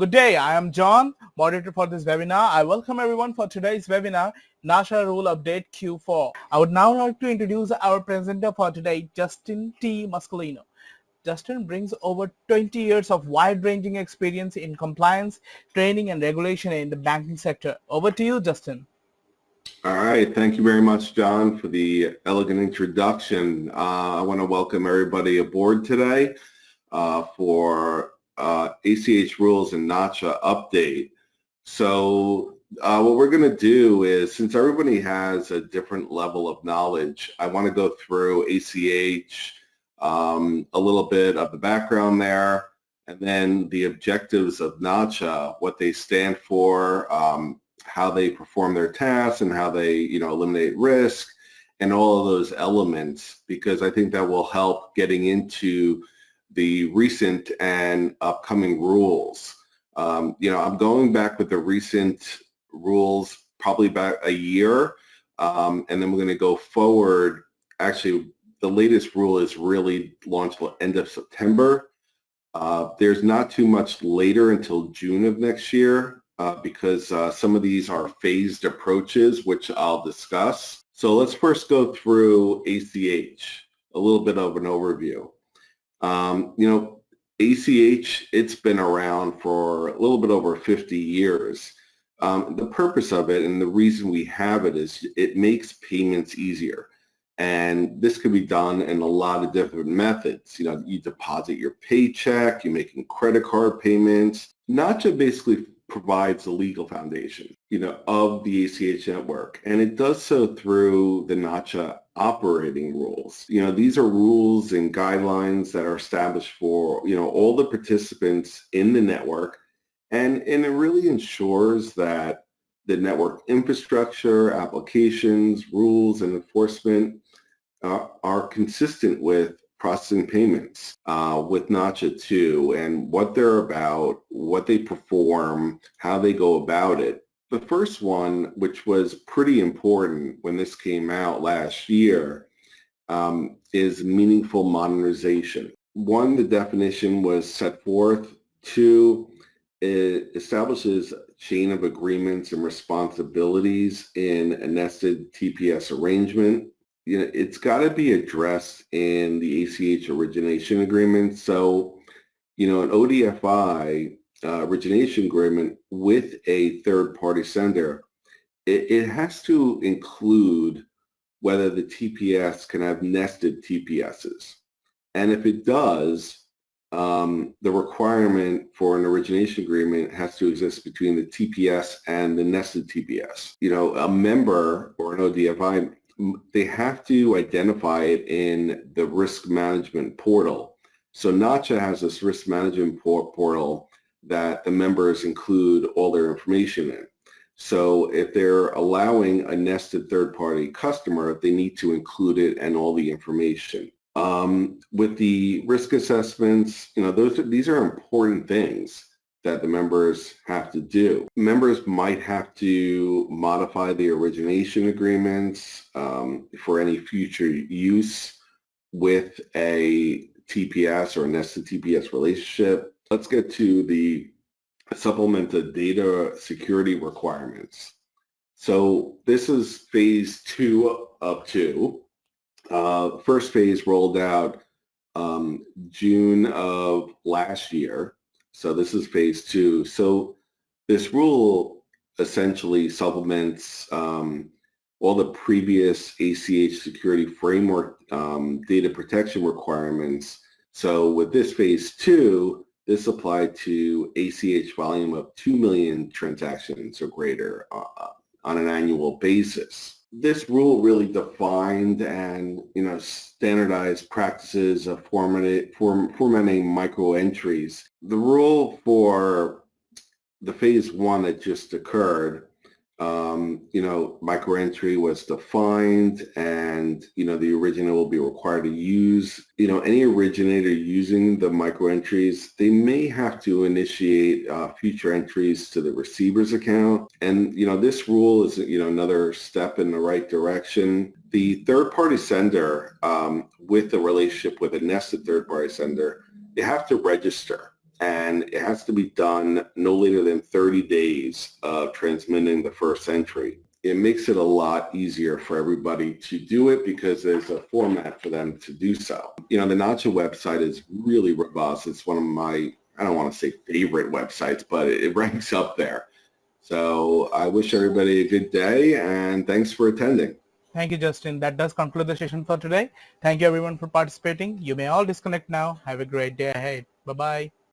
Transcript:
Good day, I am John, moderator for this webinar. I welcome everyone for today's webinar, Nacha Rule Update Q4. I would now like to introduce our presenter for today, Justin T. Muscolino. Justin brings over 20 years of wide-ranging experience in compliance, training, and regulation in the banking sector. Over to you, Justin. All right, thank you very much, John, for the elegant introduction. I want to welcome everybody aboard today for ACH rules and Nacha update. So what we're going to do is, since everybody has a different level of knowledge, I want to go through ACH, a little bit of the background there, and then the objectives of Nacha, what they stand for, how they perform their tasks, and how they, eliminate risk, and all of those elements, because I think that will help getting into the recent and upcoming rules. I'm going back with the recent rules probably about a year, and then we're going to go forward. Actually, the latest rule is really launched at the end of September. There's not too much later until June of next year, because some of these are phased approaches, which I'll discuss. So let's first go through ACH, a little bit of an overview. ACH, it's been around for a little bit over 50 years. The purpose of it and the reason we have it is it makes payments easier. And this could be done in a lot of different methods. You deposit your paycheck, you're making credit card payments. Nacha basically provides the legal foundation, of the ACH network. And it does so through the Nacha operating rules. These are rules and guidelines that are established for, all the participants in the network. And it really ensures that the network infrastructure, applications, rules, and enforcement are consistent with processing payments with Nacha 2 and what they're about, what they perform, how they go about it. The first one, which was pretty important when this came out last year, is meaningful modernization. One, the definition was set forth. Two, it establishes a chain of agreements and responsibilities in a nested TPS arrangement. It's got to be addressed in the ACH origination agreement. So, an ODFI origination agreement with a third-party sender, it has to include whether the TPS can have nested TPSs. And if it does, the requirement for an origination agreement has to exist between the TPS and the nested TPS. A member or an ODFI, they have to identify it in the risk management portal. So Nacha has this risk management portal that the members include all their information in. So if they're allowing a nested third-party customer, they need to include it and all the information. With the risk assessments, these are important things that the members have to do. Members might have to modify the origination agreements for any future use with a TPS or a nested TPS relationship. Let's get to the supplemented data security requirements. So this is phase 2 of 2. First phase rolled out June of last year. So this is phase 2. So this rule essentially supplements all the previous ACH security framework data protection requirements. So with this phase 2, this applied to ACH volume of 2 million transactions or greater on an annual basis. This rule really defined and standardized practices of formatting micro entries. The rule for the phase 1 that just occurred, micro entry was defined, and the originator will be required to use any originator using the micro entries. They may have to initiate future entries to the receiver's account, and this rule is another step in the right direction. The third-party sender with the relationship with a nested third-party sender, they have to register. and it has to be done no later than 30 days of transmitting the first entry. It makes it a lot easier for everybody to do it because there's a format for them to do so. The Nacha website is really robust. It's one of my, I don't want to say favorite websites, but it ranks up there. So I wish everybody a good day, and thanks for attending. Thank you, Justin. That does conclude the session for today. Thank you everyone for participating. You may all disconnect now. Have a great day ahead. Bye-bye.